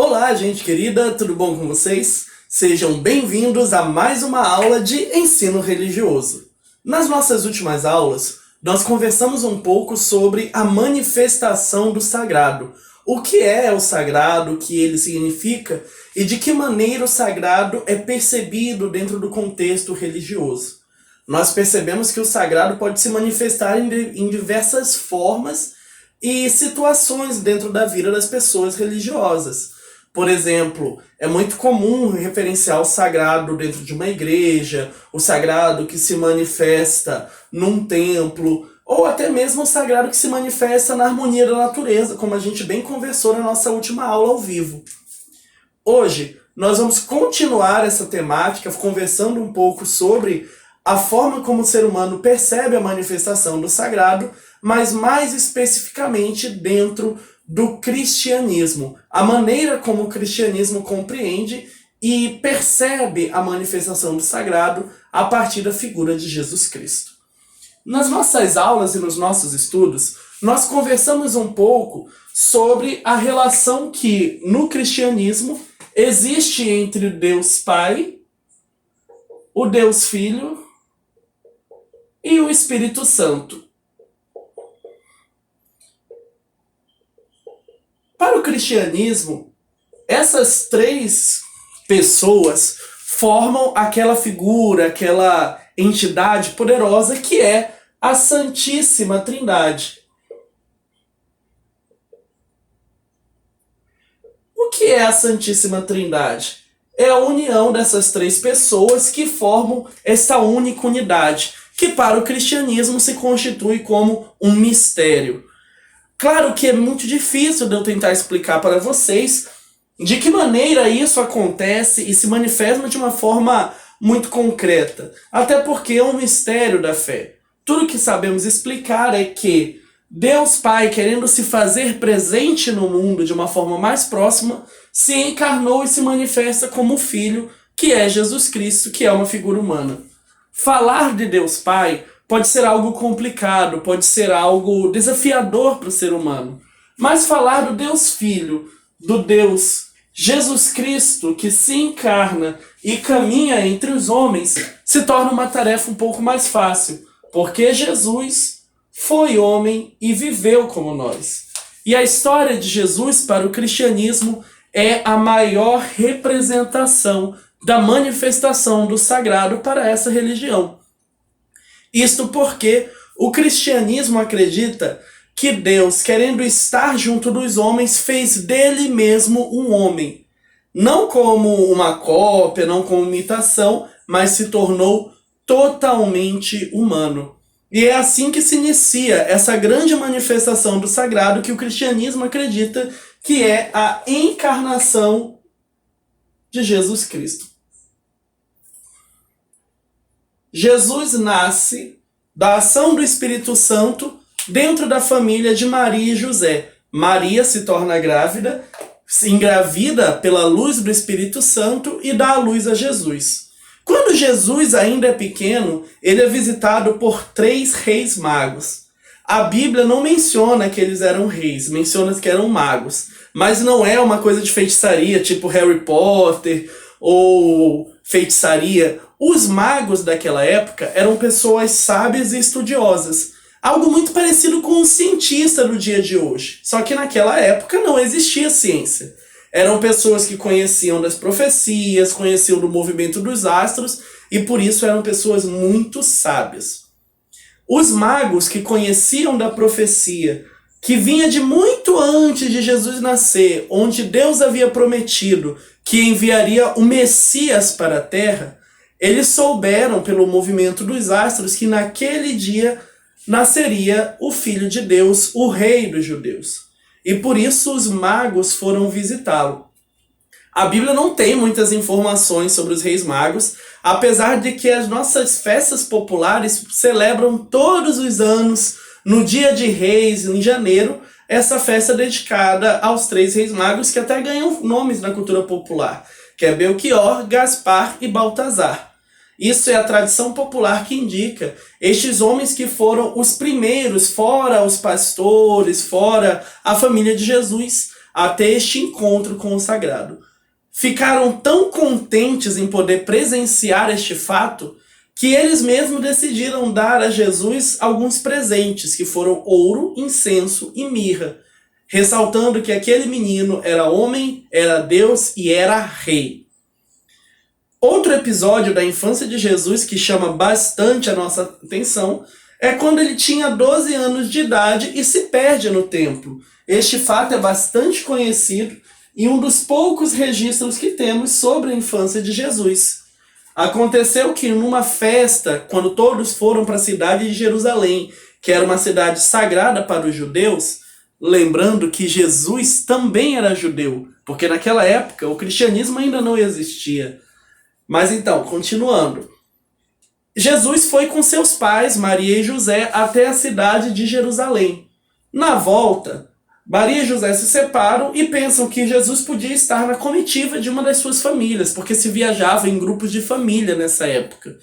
Olá, gente querida, tudo bom com vocês? Sejam bem-vindos a mais uma aula de ensino religioso. Nas nossas últimas aulas, nós conversamos um pouco sobre a manifestação do sagrado. O que é o sagrado, o que ele significa e de que maneira o sagrado é percebido dentro do contexto religioso. Nós percebemos que o sagrado pode se manifestar em diversas formas e situações dentro da vida das pessoas religiosas. Por exemplo, é muito comum referenciar o sagrado dentro de uma igreja, o sagrado que se manifesta num templo, ou até mesmo o sagrado que se manifesta na harmonia da natureza, como a gente bem conversou na nossa última aula ao vivo. Hoje, nós vamos continuar essa temática conversando um pouco sobre a forma como o ser humano percebe a manifestação do sagrado, mas mais especificamente dentro do cristianismo, a maneira como o cristianismo compreende e percebe a manifestação do sagrado a partir da figura de Jesus Cristo. Nas nossas aulas e nos nossos estudos, nós conversamos um pouco sobre a relação que, no cristianismo, existe entre o Deus Pai, o Deus Filho e o Espírito Santo. Para o cristianismo, essas três pessoas formam aquela figura, aquela entidade poderosa que é a Santíssima Trindade. O que é a Santíssima Trindade? É a união dessas três pessoas que formam essa única unidade, que para o cristianismo se constitui como um mistério. Claro que é muito difícil de eu tentar explicar para vocês de que maneira isso acontece e se manifesta de uma forma muito concreta. Até porque é um mistério da fé. Tudo que sabemos explicar é que Deus Pai, querendo se fazer presente no mundo de uma forma mais próxima, se encarnou e se manifesta como Filho, que é Jesus Cristo, que é uma figura humana. Falar de Deus Pai pode ser algo complicado, pode ser algo desafiador para o ser humano. Mas falar do Deus Filho, do Deus Jesus Cristo, que se encarna e caminha entre os homens, se torna uma tarefa um pouco mais fácil, porque Jesus foi homem e viveu como nós. E a história de Jesus para o cristianismo é a maior representação da manifestação do sagrado para essa religião. Isto porque o cristianismo acredita que Deus, querendo estar junto dos homens, fez dele mesmo um homem. Não como uma cópia, não como imitação, mas se tornou totalmente humano. E é assim que se inicia essa grande manifestação do sagrado que o cristianismo acredita que é a encarnação de Jesus Cristo. Jesus nasce da ação do Espírito Santo dentro da família de Maria e José. Maria se torna grávida, se engravida pela luz do Espírito Santo e dá a luz a Jesus. Quando Jesus ainda é pequeno, ele é visitado por 3 reis magos. A Bíblia não menciona que eles eram reis, menciona que eram magos. Mas não é uma coisa de feitiçaria, tipo Harry Potter ou feitiçaria. Os magos daquela época eram pessoas sábias e estudiosas. Algo muito parecido com um cientista no dia de hoje. Só que naquela época não existia ciência. Eram pessoas que conheciam das profecias, conheciam do movimento dos astros e por isso eram pessoas muito sábias. Os magos que conheciam da profecia, que vinha de muito antes de Jesus nascer, onde Deus havia prometido que enviaria o Messias para a Terra, eles souberam pelo movimento dos astros que naquele dia nasceria o Filho de Deus, o Rei dos Judeus. E por isso os magos foram visitá-lo. A Bíblia não tem muitas informações sobre os reis magos, apesar de que as nossas festas populares celebram todos os anos, no dia de Reis, em janeiro, essa festa dedicada aos 3 reis magos que até ganham nomes na cultura popular, que é Belchior, Gaspar e Baltazar. Isso é a tradição popular que indica estes homens que foram os primeiros, fora os pastores, fora a família de Jesus, até este encontro com o sagrado. Ficaram tão contentes em poder presenciar este fato que eles mesmos decidiram dar a Jesus alguns presentes, que foram ouro, incenso e mirra, ressaltando que aquele menino era homem, era Deus e era rei. Outro episódio da infância de Jesus que chama bastante a nossa atenção é quando ele tinha 12 anos de idade e se perde no templo. Este fato é bastante conhecido e um dos poucos registros que temos sobre a infância de Jesus. Aconteceu que numa festa, quando todos foram para a cidade de Jerusalém, que era uma cidade sagrada para os judeus, lembrando que Jesus também era judeu, porque naquela época o cristianismo ainda não existia. Mas então, continuando. Jesus foi com seus pais, Maria e José, até a cidade de Jerusalém. Na volta, Maria e José se separam e pensam que Jesus podia estar na comitiva de uma das suas famílias, porque se viajava em grupos de família nessa época.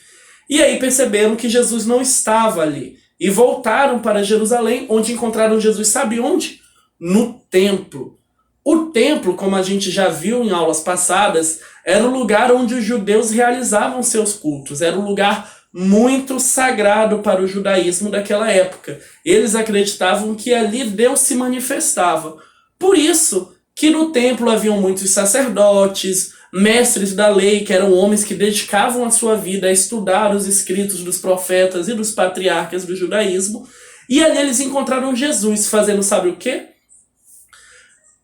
E aí perceberam que Jesus não estava ali. E voltaram para Jerusalém, onde encontraram Jesus, sabe onde? No templo. O templo, como a gente já viu em aulas passadas, era o lugar onde os judeus realizavam seus cultos. Era um lugar muito sagrado para o judaísmo daquela época. Eles acreditavam que ali Deus se manifestava. Por isso que no templo haviam muitos sacerdotes, mestres da lei, que eram homens que dedicavam a sua vida a estudar os escritos dos profetas e dos patriarcas do judaísmo. E ali eles encontraram Jesus fazendo sabe o quê?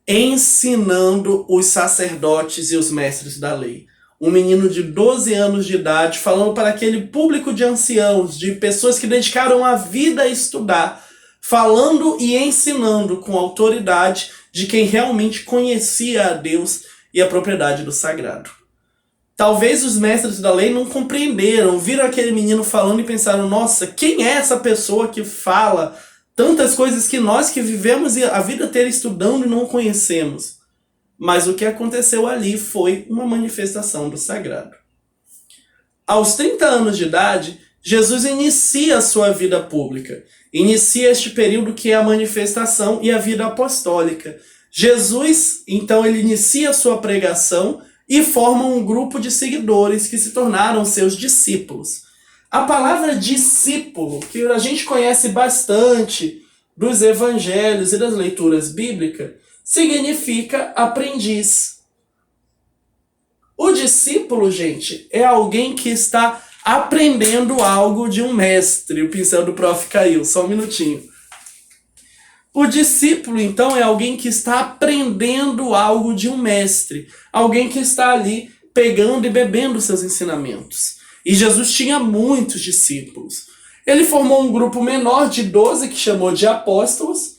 Ensinando os sacerdotes e os mestres da lei. Um menino de 12 anos de idade falando para aquele público de anciãos, de pessoas que dedicaram a vida a estudar, falando e ensinando com autoridade de quem realmente conhecia a Deus e a propriedade do sagrado. Talvez os mestres da lei não compreenderam, viram aquele menino falando e pensaram, nossa, quem é essa pessoa que fala tantas coisas que nós que vivemos a vida inteira estudando e não conhecemos? Mas o que aconteceu ali foi uma manifestação do sagrado. Aos 30 anos de idade, Jesus inicia a sua vida pública. Inicia este período que é a manifestação e a vida apostólica. Jesus, então, ele inicia a sua pregação e forma um grupo de seguidores que se tornaram seus discípulos. A palavra discípulo, que a gente conhece bastante dos evangelhos e das leituras bíblicas, significa aprendiz. O discípulo, gente, é alguém que está aprendendo algo de um mestre. O pincel do prof caiu, só um minutinho. O discípulo, então, é alguém que está aprendendo algo de um mestre. Alguém que está ali pegando e bebendo seus ensinamentos. E Jesus tinha muitos discípulos. Ele formou um grupo menor de 12, que chamou de apóstolos,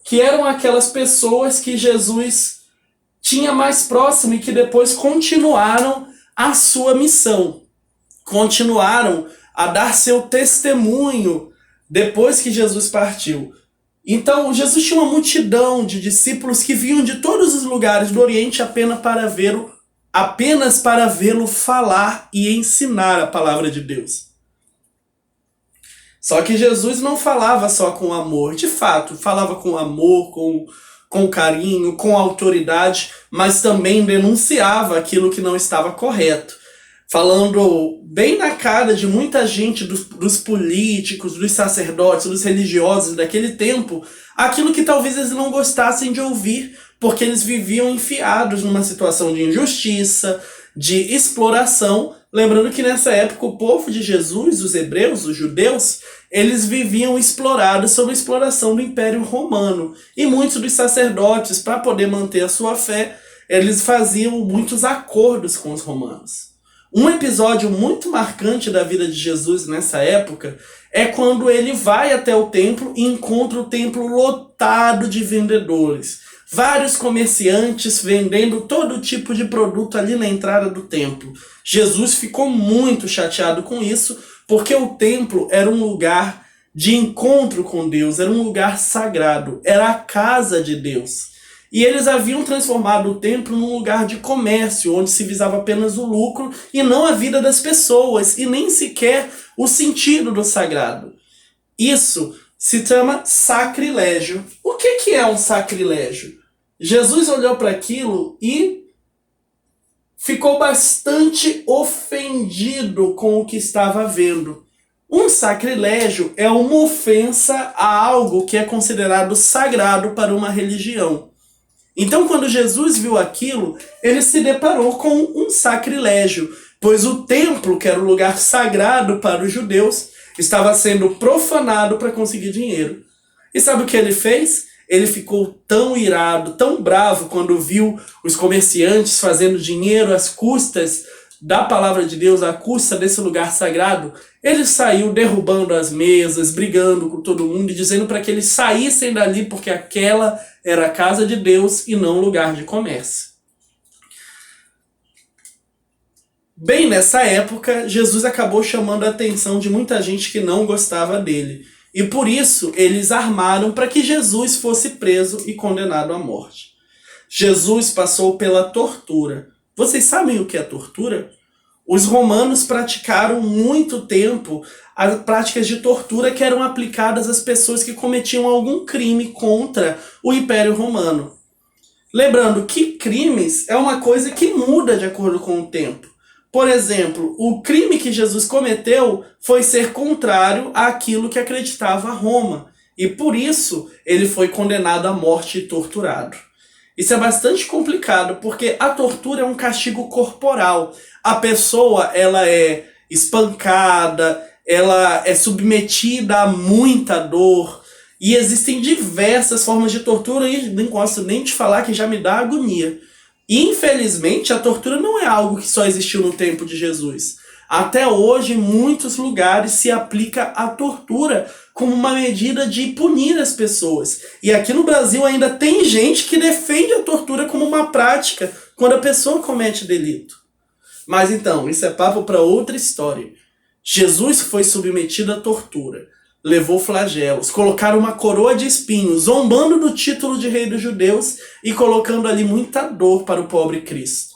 que eram aquelas pessoas que Jesus tinha mais próximo e que depois continuaram a sua missão. Continuaram a dar seu testemunho depois que Jesus partiu. Então, Jesus tinha uma multidão de discípulos que vinham de todos os lugares do Oriente apenas para vê-lo falar e ensinar a palavra de Deus. Só que Jesus não falava só com amor. De fato, falava com amor, com carinho, com autoridade, mas também denunciava aquilo que não estava correto. Falando bem na cara de muita gente, dos políticos, dos sacerdotes, dos religiosos daquele tempo, aquilo que talvez eles não gostassem de ouvir, porque eles viviam enfiados numa situação de injustiça, de exploração. Lembrando que nessa época o povo de Jesus, os hebreus, os judeus, eles viviam explorados sob a exploração do Império Romano. E muitos dos sacerdotes, para poder manter a sua fé, eles faziam muitos acordos com os romanos. Um episódio muito marcante da vida de Jesus nessa época é quando ele vai até o templo e encontra o templo lotado de vendedores. Vários comerciantes vendendo todo tipo de produto ali na entrada do templo. Jesus ficou muito chateado com isso, porque o templo era um lugar de encontro com Deus, era um lugar sagrado, era a casa de Deus. E eles haviam transformado o templo num lugar de comércio, onde se visava apenas o lucro e não a vida das pessoas, e nem sequer o sentido do sagrado. Isso se chama sacrilégio. O que é um sacrilégio? Jesus olhou para aquilo e ficou bastante ofendido com o que estava vendo. Um sacrilégio é uma ofensa a algo que é considerado sagrado para uma religião. Então, quando Jesus viu aquilo, ele se deparou com um sacrilégio, pois o templo, que era o lugar sagrado para os judeus, estava sendo profanado para conseguir dinheiro. E sabe o que ele fez? Ele ficou tão irado, tão bravo quando viu os comerciantes fazendo dinheiro às custas da palavra de Deus, à custa desse lugar sagrado. Ele saiu derrubando as mesas, brigando com todo mundo e dizendo para que eles saíssem dali porque aquela era a casa de Deus e não lugar de comércio. Bem nessa época, Jesus acabou chamando a atenção de muita gente que não gostava dele. E por isso eles armaram para que Jesus fosse preso e condenado à morte. Jesus passou pela tortura. Vocês sabem o que é tortura? Os romanos praticaram muito tempo as práticas de tortura que eram aplicadas às pessoas que cometiam algum crime contra o Império Romano. Lembrando que crimes é uma coisa que muda de acordo com o tempo. Por exemplo, o crime que Jesus cometeu foi ser contrário àquilo que acreditava Roma. E por isso ele foi condenado à morte e torturado. Isso é bastante complicado, porque a tortura é um castigo corporal. A pessoa ela é espancada, ela é submetida a muita dor. E existem diversas formas de tortura e não gosto nem de falar que já me dá agonia. Infelizmente, a tortura não é algo que só existiu no tempo de Jesus. Até hoje, em muitos lugares se aplica a tortura como uma medida de punir as pessoas. E aqui no Brasil ainda tem gente que defende a tortura como uma prática quando a pessoa comete delito. Mas então, isso é papo para outra história. Jesus foi submetido à tortura. Levou flagelos, colocaram uma coroa de espinhos, zombando do título de rei dos judeus e colocando ali muita dor para o pobre Cristo.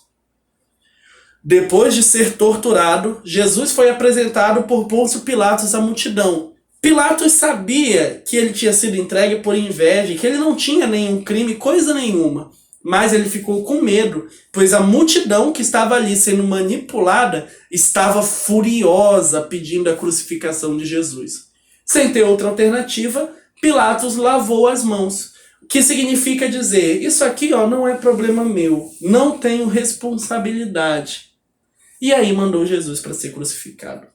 Depois de ser torturado, Jesus foi apresentado por Pôncio Pilatos à multidão. Pilatos sabia que ele tinha sido entregue por inveja, que ele não tinha nenhum crime, coisa nenhuma. Mas ele ficou com medo, pois a multidão que estava ali sendo manipulada estava furiosa pedindo a crucificação de Jesus. Sem ter outra alternativa, Pilatos lavou as mãos, o que significa dizer, isso aqui não é problema meu, não tenho responsabilidade. E aí mandou Jesus para ser crucificado.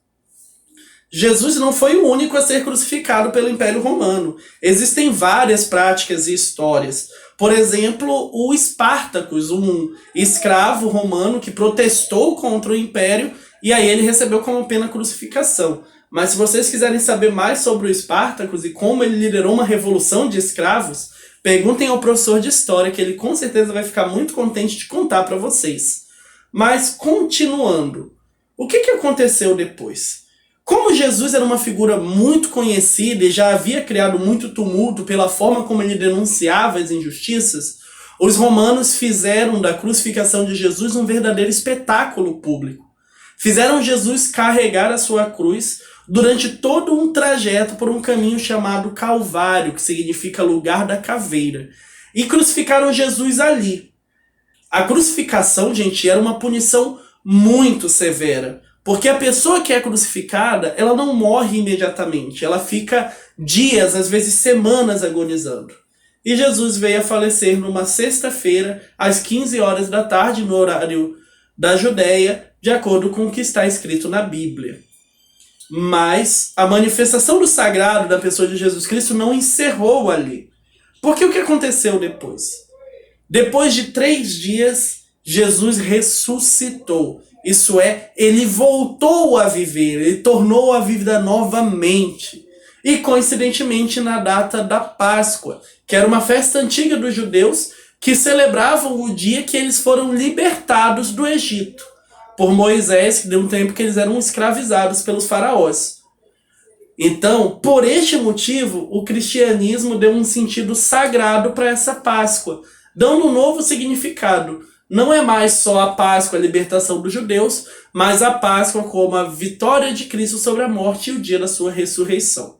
Jesus não foi o único a ser crucificado pelo Império Romano. Existem várias práticas e histórias. Por exemplo, o Espartacus, um escravo romano que protestou contra o Império e aí ele recebeu como pena a crucificação. Mas se vocês quiserem saber mais sobre o Espartacus e como ele liderou uma revolução de escravos, perguntem ao professor de história que ele com certeza vai ficar muito contente de contar para vocês. Mas continuando, o que aconteceu depois? Como Jesus era uma figura muito conhecida e já havia criado muito tumulto pela forma como ele denunciava as injustiças, os romanos fizeram da crucificação de Jesus um verdadeiro espetáculo público. Fizeram Jesus carregar a sua cruz durante todo um trajeto por um caminho chamado Calvário, que significa lugar da caveira, e crucificaram Jesus ali. A crucificação, gente, era uma punição muito severa, porque a pessoa que é crucificada, ela não morre imediatamente, ela fica dias, às vezes semanas agonizando. E Jesus veio a falecer numa sexta-feira, às 15 horas da tarde, no horário da Judéia, de acordo com o que está escrito na Bíblia. Mas a manifestação do sagrado da pessoa de Jesus Cristo não encerrou ali. Porque o que aconteceu depois? Depois de 3 dias, Jesus ressuscitou. Isso é, ele voltou a viver, ele tornou a vida novamente. E coincidentemente na data da Páscoa, que era uma festa antiga dos judeus, que celebravam o dia que eles foram libertados do Egito por Moisés, que deu um tempo que eles eram escravizados pelos faraós. Então, por este motivo, o cristianismo deu um sentido sagrado para essa Páscoa, dando um novo significado. Não é mais só a Páscoa, a libertação dos judeus, mas a Páscoa como a vitória de Cristo sobre a morte e o dia da sua ressurreição.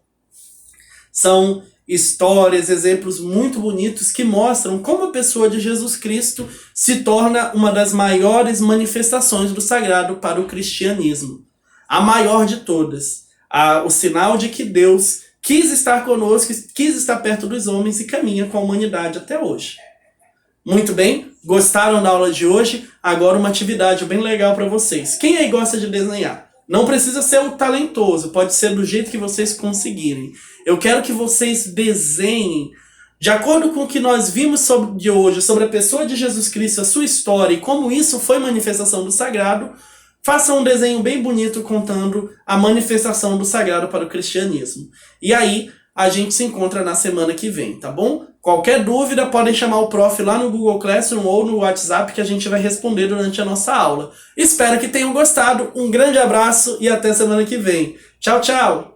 São histórias, exemplos muito bonitos que mostram como a pessoa de Jesus Cristo se torna uma das maiores manifestações do sagrado para o cristianismo. A maior de todas. O sinal de que Deus quis estar conosco, quis estar perto dos homens e caminha com a humanidade até hoje. Muito bem, gostaram da aula de hoje? Agora uma atividade bem legal para vocês. Quem aí gosta de desenhar? Não precisa ser o talentoso, pode ser do jeito que vocês conseguirem. Eu quero que vocês desenhem, de acordo com o que nós vimos de hoje, sobre a pessoa de Jesus Cristo, a sua história e como isso foi manifestação do sagrado. Façam um desenho bem bonito contando a manifestação do sagrado para o cristianismo. E aí, a gente se encontra na semana que vem, tá bom? Qualquer dúvida, podem chamar o prof lá no Google Classroom ou no WhatsApp que a gente vai responder durante a nossa aula. Espero que tenham gostado, um grande abraço e até semana que vem. Tchau, tchau!